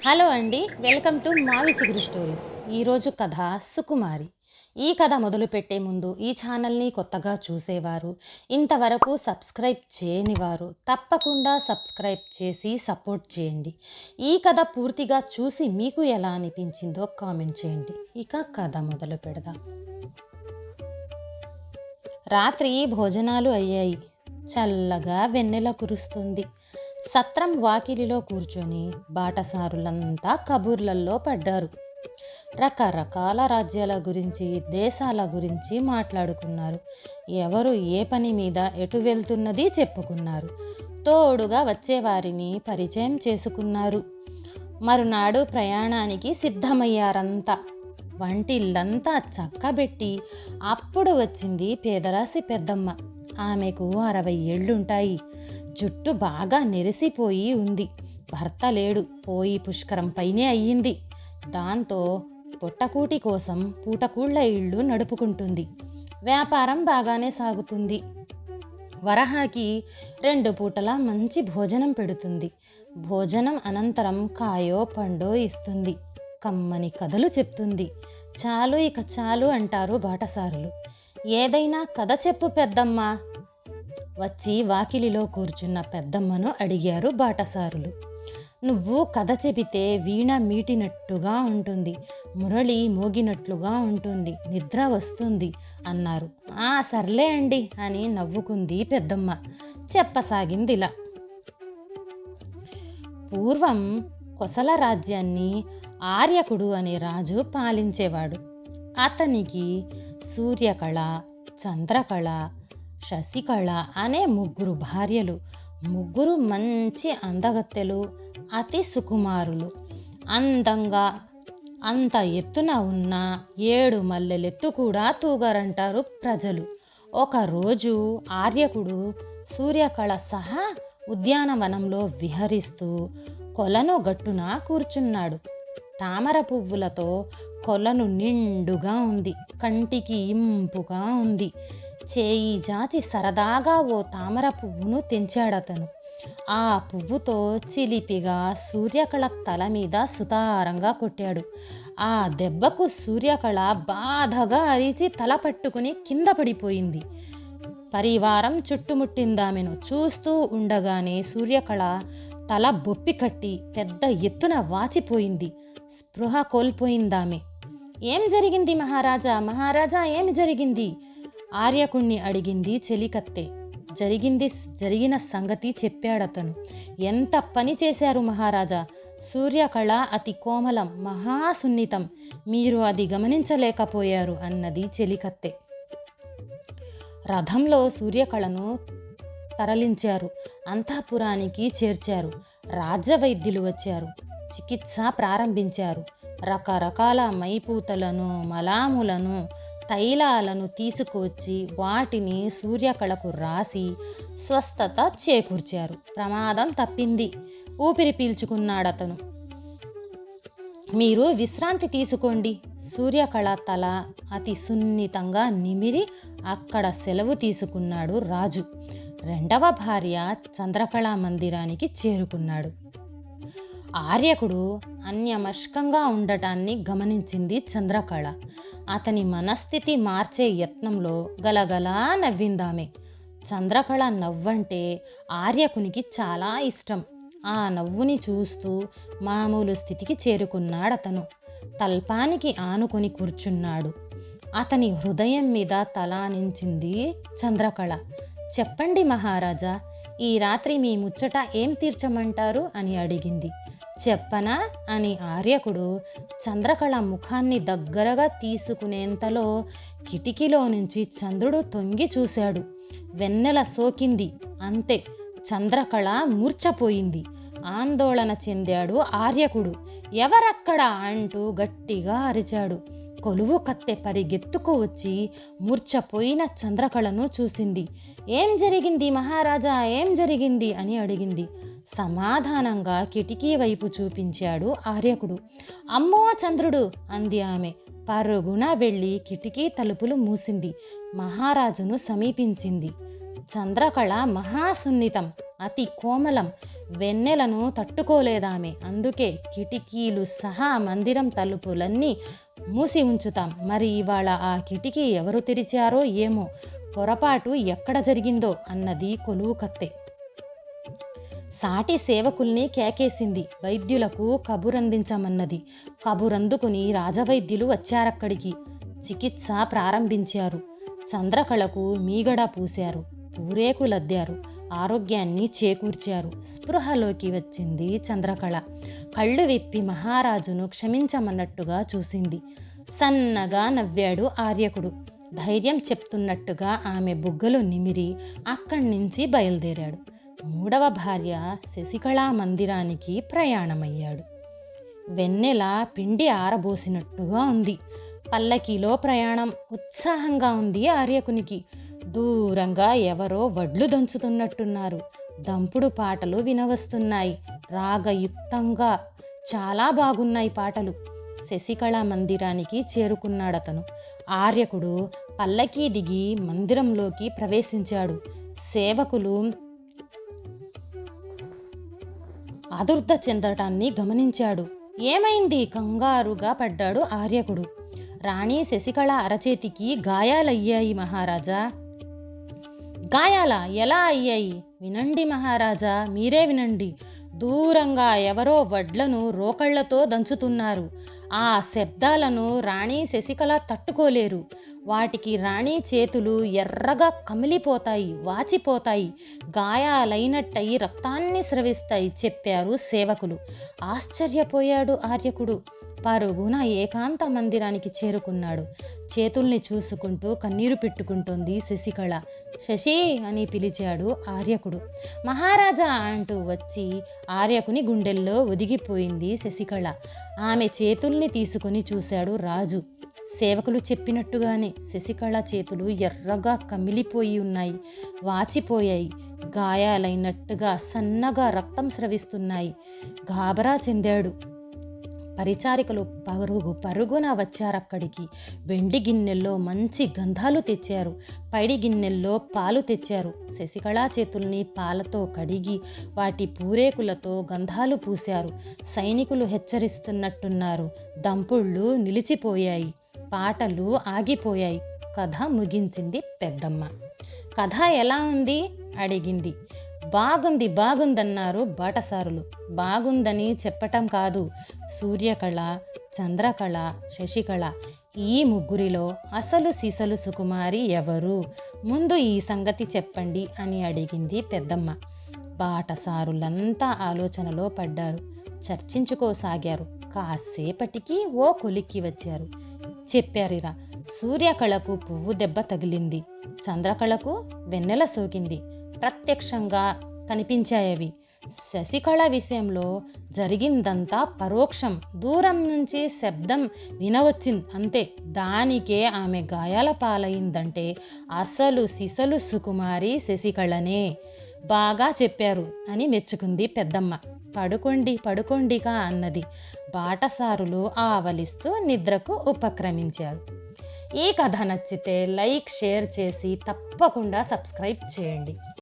Hello అండి. Welcome to మావి చిగురు స్టోరీస్. ఈరోజు కథ సుకుమారి. ఈ కథ మొదలుపెట్టే ముందు ఈ ఛానల్ని కొత్తగా చూసేవారు, ఇంతవరకు సబ్స్క్రైబ్ చేయనివారు తప్పకుండా సబ్స్క్రైబ్ చేసి సపోర్ట్ చేయండి. ఈ కథ పూర్తిగా చూసి మీకు ఎలా అనిపించిందో కామెంట్ చేయండి. ఇక కథ మొదలు పెడదాం. రాత్రి భోజనాలు అయ్యాయి. చల్లగా వెన్నెల కురుస్తుంది. సత్రం వాకిలిలో కూర్చొని బాటసారులంతా కబుర్లల్లో పడ్డారు. రకరకాల రాజ్యాల గురించి, దేశాల గురించి మాట్లాడుకున్నారు. ఎవరు ఏ పని మీద ఎటు వెళ్తున్నది చెప్పుకున్నారు. తోడుగా వచ్చేవారిని పరిచయం చేసుకున్నారు. మరునాడు ప్రయాణానికి సిద్ధమయ్యారంతా. వంటిల్లంతా చక్కబెట్టి అప్పుడు వచ్చింది పేదరాశి పెద్దమ్మ. ఆమెకు 60 ఏళ్లుంటాయి. జుట్టు బాగా నెరిసిపోయి ఉంది. భర్త లేడు, పోయి పుష్కరం పైనే అయ్యింది. దాంతో పొట్టకూటి కోసం పూటకూళ్ళ ఇళ్ళు నడుపుకుంటుంది. వ్యాపారం బాగానే సాగుతుంది. వరహాకి 2 పూటలా మంచి భోజనం పెడుతుంది. భోజనం అనంతరం కాయో పండో ఇస్తుంది. కమ్మని కథలు చెప్తుంది. చాలు ఇక చాలు అంటారు బాటసారులు. ఏదైనా కథ చెప్పు పెద్దమ్మా. వచ్చి వాకిలిలో కూర్చున్న పెద్దమ్మను అడిగారు బాటసారులు. నువ్వు కథ చెబితే వీణ మీటినట్టుగా ఉంటుంది, మురళి మోగినట్లుగా ఉంటుంది, నిద్ర వస్తుంది అన్నారు. సర్లే అండి అని నవ్వుకుంది పెద్దమ్మ. చెప్పసాగిందిలా. పూర్వం కొసల రాజ్యాన్ని ఆర్యకుడు అనే రాజు పాలించేవాడు. అతనికి సూర్యకళ, చంద్రకళ, శశికళ అనే 3 భార్యలు. 3 మంచి అందగత్తెలు, అతి సుకుమారులు. అందంగా అంత ఎత్తున ఉన్న 7 మల్లెలెత్తు కూడా తూగరంటారు ప్రజలు. ఒకరోజు ఆర్యకుడు సూర్యకళ సహా ఉద్యానవనంలో విహరిస్తూ కొలను గట్టున కూర్చున్నాడు. తామర పువ్వులతో కొలను నిండుగా ఉంది. కంటికి ఇంపుగా ఉంది. చేయి జాచి సరదాగా ఓ తామర పువ్వును తెంచాడతను. ఆ పువ్వుతో చిలిపిగా సూర్యకళ తల మీద సుతారంగా కొట్టాడు. ఆ దెబ్బకు సూర్యకళ బాధగా అరిచి తల పట్టుకుని కింద పడిపోయింది. పరివారం చుట్టుముట్టిందామెను. చూస్తూ ఉండగానే సూర్యకళ తల బొప్పి కట్టి పెద్ద ఎత్తున వాచిపోయింది. స్పృహ కోల్పోయిందామె. ఏం జరిగింది మహారాజా, మహారాజా ఏమి జరిగింది? ఆర్యకుణ్ణి అడిగింది చెలికత్తె. జరిగిన సంగతి చెప్పాడతను. ఎంత పని చేశారు మహారాజా. సూర్యకళ అతి కోమలం, మహాసున్నితం. మీరు అది గమనించలేకపోయారు అన్నది చెలికత్తె. రథంలో సూర్యకళను తరలించారు. అంతఃపురానికి చేర్చారు. రాజ్యవైద్యులు వచ్చారు. చికిత్స ప్రారంభించారు. రకరకాల మైపూతలను, మలాములను, తైలాలను తీసుకువచ్చి వాటిని సూర్యకళకు రాసి స్వస్థత చేకూర్చారు. ప్రమాదం తప్పింది. ఊపిరి పీల్చుకున్నాడతను. మీరు విశ్రాంతి తీసుకోండి. సూర్యకళ తల అతి సున్నితంగా నిమిరి అక్కడ సెలవు తీసుకున్నాడు రాజు. 2వ భార్య చంద్రకళా మందిరానికి చేరుకున్నాడు. ఆర్యకుడు అన్యమష్కంగా ఉండటాన్ని గమనించింది చంద్రకళ. అతని మనస్థితి మార్చే యత్నంలో గలగలా నవ్విందామె. చంద్రకళ నవ్వంటే ఆర్యకునికి చాలా ఇష్టం. ఆ నవ్వుని చూస్తూ మామూలు స్థితికి చేరుకున్నాడతను. తల్పానికి ఆనుకొని కూర్చున్నాడు. అతని హృదయం మీద తలానించింది చంద్రకళ. చెప్పండి మహారాజా, ఈ రాత్రి మీ ముచ్చట ఏం తీర్చమంటారు అని అడిగింది. చెప్పనా అని ఆర్యకుడు చంద్రకళ ముఖాన్ని దగ్గరగా తీసుకునేంతలో కిటికీలో నుంచి చంద్రుడు తొంగి చూశాడు. వెన్నెల సోకింది. అంతే, చంద్రకళ మూర్ఛపోయింది. ఆందోళన చెందాడు ఆర్యకుడు. ఎవరక్కడ అంటూ గట్టిగా అరిచాడు. కొలువు కత్తె పరిగెత్తుకు వచ్చి మూర్ఛపోయిన చంద్రకళను చూసింది. ఏం జరిగింది మహారాజా, ఏం జరిగింది అని అడిగింది. సమాధానంగా కిటికీ వైపు చూపించాడు ఆర్యకుడు. అమ్మో చంద్రుడు అంది ఆమె. పరుగున వెళ్ళి కిటికీ తలుపులు మూసింది. మహారాజును సమీపించింది. చంద్రకళ మహాసున్నితం, అతి కోమలం. వెన్నెలను తట్టుకోలేదామె. అందుకే కిటికీలు సహా మందిరం తలుపులన్నీ మూసి ఉంచుతాం. మరి ఇవాళ ఆ కిటికీ ఎవరు తెరిచారో ఏమో, పొరపాటు ఎక్కడ జరిగిందో అన్నది కొలువు కత్తె. సాటి సేవకుల్ని కేకేసింది. వైద్యులకు కబురందించమన్నది. కబురందుకుని రాజవైద్యులు వచ్చారక్కడికి. చికిత్స ప్రారంభించారు. చంద్రకళకు మీగడ పూశారు, పూరేకులద్దారు, ఆరోగ్యాన్ని చేకూర్చారు. స్పృహలోకి వచ్చింది చంద్రకళ. కళ్ళు విప్పి మహారాజును క్షమించమన్నట్టుగా చూసింది. సన్నగా నవ్వాడు ఆర్యకుడు. ధైర్యం చెప్తున్నట్టుగా ఆమె బుగ్గలు నిమిరి అక్కడి నుంచి బయలుదేరాడు. మూడవ భార్య శశికళా మందిరానికి ప్రయాణమయ్యాడు. వెన్నెల పిండి ఆరబోసినట్టుగా ఉంది. పల్లకీలో ప్రయాణం. ఉత్సాహంగా ఉంది ఆర్యకునికి. దూరంగా ఎవరో వడ్లు దంచుతున్నట్టున్నారు. దంపుడు పాటలు వినవస్తున్నాయి. రాగయుక్తంగా చాలా బాగున్నాయి పాటలు. శశికళ మందిరానికి చేరుకున్నాడతను. ఆర్యకుడు పల్లకీ దిగి మందిరంలోకి ప్రవేశించాడు. సేవకులు ఆదుర్ద చెందటాన్ని గమనించాడు. ఏమైంది? కంగారుగా పడ్డాడు ఆర్యకుడు. రాణి శశికళ అరచేతికి గాయాలయ్యాయి మహారాజా. గాయాలా? ఎలా అయ్యాయి? వినండి మహారాజా, మీరే వినండి. దూరంగా ఎవరో వడ్లను రోకళ్లతో దంచుతున్నారు. ఆ శబ్దాలను రాణి శశికళ తట్టుకోలేరు. వాటికి రాణి చేతులు ఎర్రగా కమిలిపోతాయి, వాచిపోతాయి, గాయాలైనట్టయి రక్తాన్ని స్రవిస్తాయి చెప్పారు సేవకులు. ఆశ్చర్యపోయాడు ఆర్యకుడు. పరుగున ఏకాంత మందిరానికి చేరుకున్నాడు. చేతుల్ని చూసుకుంటూ కన్నీరు పెట్టుకుంటోంది శశికళ. శశి అని పిలిచాడు ఆర్యకుడు. మహారాజా అంటూ వచ్చి ఆర్యకుని గుండెల్లో ఒదిగిపోయింది శశికళ. ఆమె చేతుల్ని తీసుకుని చూశాడు రాజు. సేవకులు చెప్పినట్టుగానే శశికళ చేతులు ఎర్రగా కమిలిపోయి ఉన్నాయి, వాచిపోయాయి, గాయాలైనట్టుగా సన్నగా రక్తం స్రవిస్తున్నాయి. గాబరా చెందాడు. పరిచారికలు పరుగున వచ్చారక్కడికి. వెండి గిన్నెల్లో మంచి గంధాలు తెచ్చారు. పైడి గిన్నెల్లో పాలు తెచ్చారు. శశికళా చేతుల్ని పాలతో కడిగి వాటి పూరేకులతో గంధాలు పూశారు. సైనికులు హెచ్చరిస్తున్నట్టున్నారు. దంపుళ్ళు నిలిచిపోయాయి. పాటలు ఆగిపోయాయి. కథ ముగించింది పెద్దమ్మ. కథ ఎలా ఉంది అడిగింది. బాగుందన్నారు బాటసారులు. బాగుందని చెప్పటం కాదు. సూర్యకళ, చంద్రకళ, శశికళ ఈ ముగ్గురిలో అసలు సిసలు సుకుమారి ఎవరు? ముందు ఈ సంగతి చెప్పండి అని అడిగింది పెద్దమ్మ. బాటసారులంతా ఆలోచనలో పడ్డారు. చర్చించుకోసాగారు. కాసేపటికి ఓ కొలిక్కి వచ్చారు. చెప్పారిరా. సూర్యకళకు పువ్వు దెబ్బ తగిలింది. చంద్రకళకు వెన్నెల సోకింది. ప్రత్యక్షంగా కనిపించాయవి. శశికళ విషయంలో జరిగిందంతా పరోక్షం. దూరం నుంచి శబ్దం వినవచ్చింది అంతే. దానికే ఆమె గాయాల పాలైందంటే అసలు సిసలు సుకుమారి శశికళనే. బాగా చెప్పారు అని మెచ్చుకుంది పెద్దమ్మ. పడుకోండిగా అన్నది. బాటసారులు ఆవలిస్తూ నిద్రకు ఉపక్రమించారు. ఈ కథ నచ్చితే లైక్, షేర్ చేసి తప్పకుండా సబ్స్క్రైబ్ చేయండి.